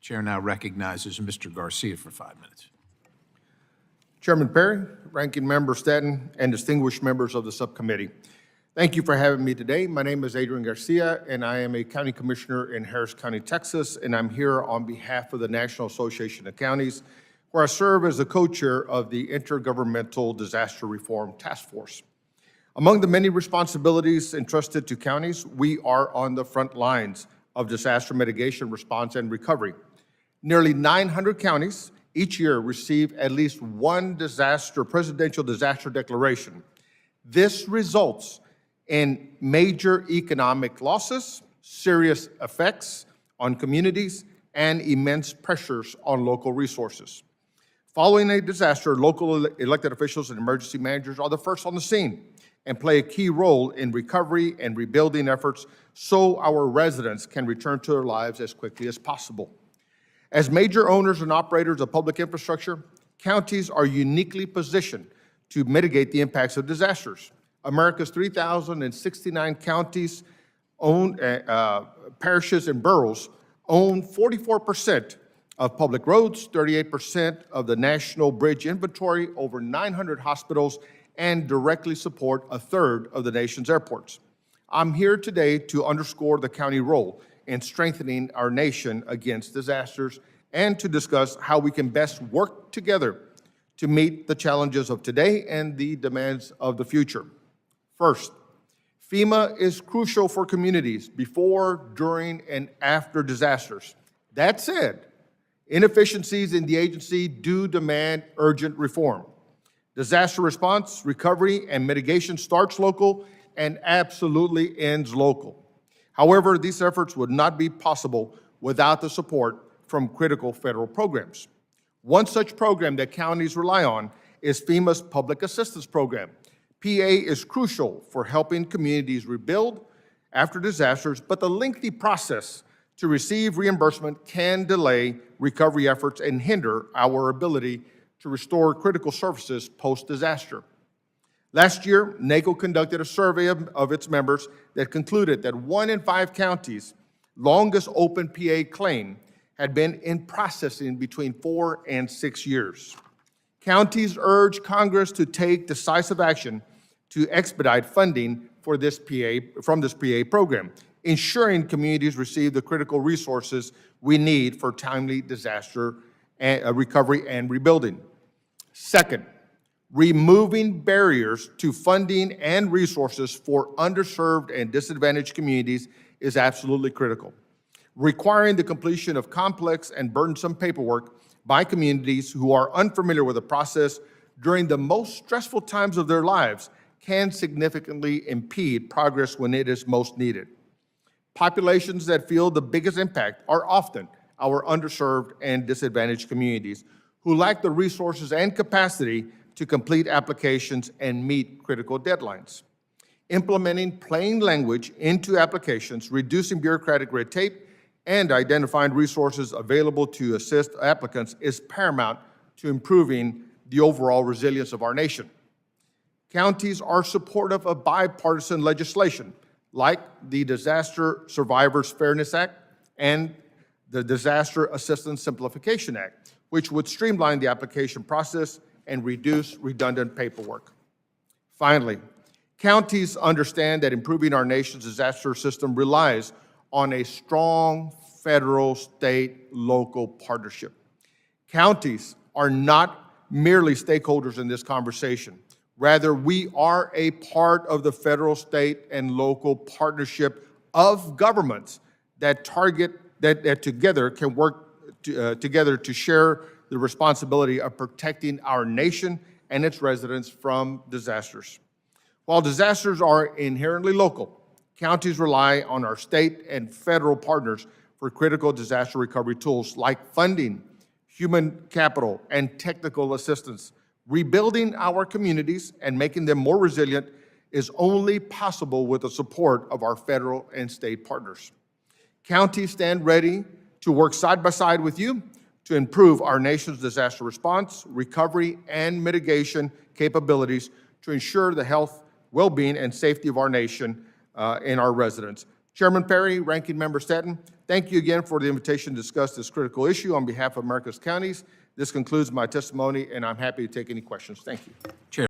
Chair now recognizes Mr. Garcia for 5 minutes. Chairman Perry, Ranking Member Stanton, and distinguished members of the subcommittee. Thank you for having me today. My name is Adrian Garcia, and I am a county commissioner in Harris County, Texas, and I'm here on behalf of the National Association of Counties, where I serve as the co-chair of the Intergovernmental Disaster Reform Task Force. Among the many responsibilities entrusted to counties, we are on the front lines of disaster mitigation, response, and recovery. Nearly 900 counties each year receive at least one presidential disaster declaration. This results in major economic losses, serious effects on communities, and immense pressures on local resources. Following a disaster, local elected officials and emergency managers are the first on the scene and play a key role in recovery and rebuilding efforts so our residents can return to their lives as quickly as possible. As major owners and operators of public infrastructure, counties are uniquely positioned to mitigate the impacts of disasters. America's 3,069 counties, parishes, and boroughs own 44% of public roads, 38% of the national bridge inventory, over 900 hospitals, and directly support a third of the nation's airports. I'm here today to underscore the county role in strengthening our nation against disasters and to discuss how we can best work together to meet the challenges of today and the demands of the future. First, FEMA is crucial for communities before, during, and after disasters. That said, inefficiencies in the agency do demand urgent reform. Disaster response, recovery, and mitigation starts local and absolutely ends local. However, these efforts would not be possible without the support from critical federal programs. One such program that counties rely on is FEMA's Public Assistance Program. PA is crucial for helping communities rebuild after disasters, but the lengthy process to receive reimbursement can delay recovery efforts and hinder our ability to restore critical services post-disaster. Last year, NACo conducted a survey of its members that concluded that 1 in 5 counties' longest open PA claim had been in processing between 4 and 6 years. Counties urge Congress to take decisive action to expedite funding for from this PA program, ensuring communities receive the critical resources we need for timely disaster recovery and rebuilding. Second, removing barriers to funding and resources for underserved and disadvantaged communities is absolutely critical. Requiring the completion of complex and burdensome paperwork by communities who are unfamiliar with the process during the most stressful times of their lives can significantly impede progress when it is most needed. Populations that feel the biggest impact are often our underserved and disadvantaged communities who lack the resources and capacity to complete applications and meet critical deadlines. Implementing plain language into applications, reducing bureaucratic red tape, and identifying resources available to assist applicants is paramount to improving the overall resilience of our nation. Counties are supportive of bipartisan legislation like the Disaster Survivors Fairness Act and the Disaster Assistance Simplification Act, which would streamline the application process and reduce redundant paperwork. Finally, counties understand that improving our nation's disaster system relies on a strong federal, state, local partnership. Counties are not merely stakeholders in this conversation. Rather, we are a part of the federal, state, and local partnership of governments that together can work together to share the responsibility of protecting our nation and its residents from disasters. While disasters are inherently local, counties rely on our state and federal partners for critical disaster recovery tools like funding, human capital, and technical assistance. Rebuilding our communities and making them more resilient is only possible with the support of our federal and state partners. Counties stand ready to work side by side with you to improve our nation's disaster response, recovery, and mitigation capabilities to ensure the health, well-being, and safety of our nation and our residents. Chairman Perry, Ranking Member Stanton, thank you again for the invitation to discuss this critical issue on behalf of America's counties. This concludes my testimony, and I'm happy to take any questions. Thank you. Chair